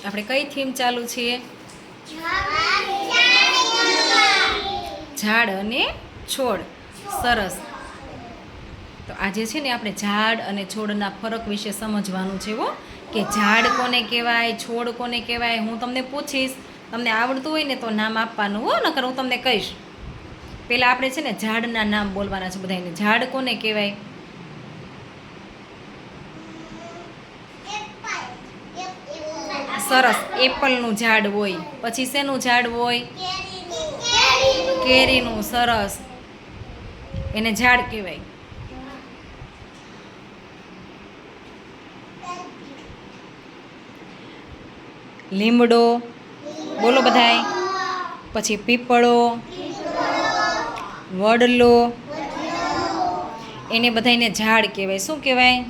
આપણે કઈ થીમ ચાલુ છે? ઝાડ અને છોડ. સરસ. તો આજે છે ને આપણે ઝાડ અને છોડના ફરક વિશે સમજવાનું છે હો, કે ઝાડ કોને કહેવાય, છોડ કોને કહેવાય. હું તમને પૂછીશ, તમને આવડતું હોય ને તો નામ આપવાનું હો, નકર હું તમને કહીશ. પહેલાં આપણે છે ને ઝાડના નામ બોલવાના છે બધાને. ઝાડ કોને કહેવાય? સરસ. એપલનું ઝાડ હોય. પછી શેનું ઝાડ હોય? કેરીનું. સરસ. એને ઝાડ કહેવાય. લીમડો. બોલો બધાય. પછી પીપળો, વડલો, એને બધાને ઝાડ કહેવાય. શું કહેવાય?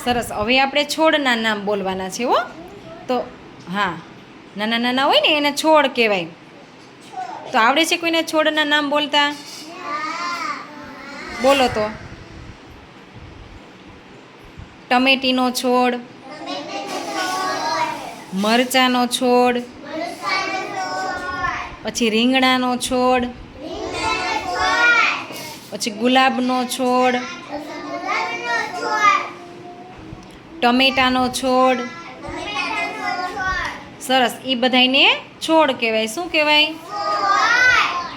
સરસ. હવે આપણે છોડના નામ બોલવાના છે હો. તો હા, નાના નાના હોય ને એને છોડ કહેવાય. તો આવડે છે કોઈને છોડના નામ બોલતા? બોલો તો. ટમેટીનો છોડ, મરચાંનો છોડ, પછી રીંગણાનો છોડ, પછી ગુલાબનો છોડ, ટમેટાનો છોડ. સરસ. એ બધાને છોડ કહેવાય. શું કહેવાય?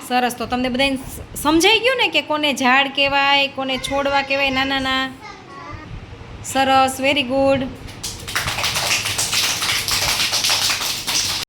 સરસ. તો તમને બધાને સમજાઈ ગયું ને કે કોને ઝાડ કહેવાય, કોને છોડવા કહેવાય નાના નાના? સરસ. Very good.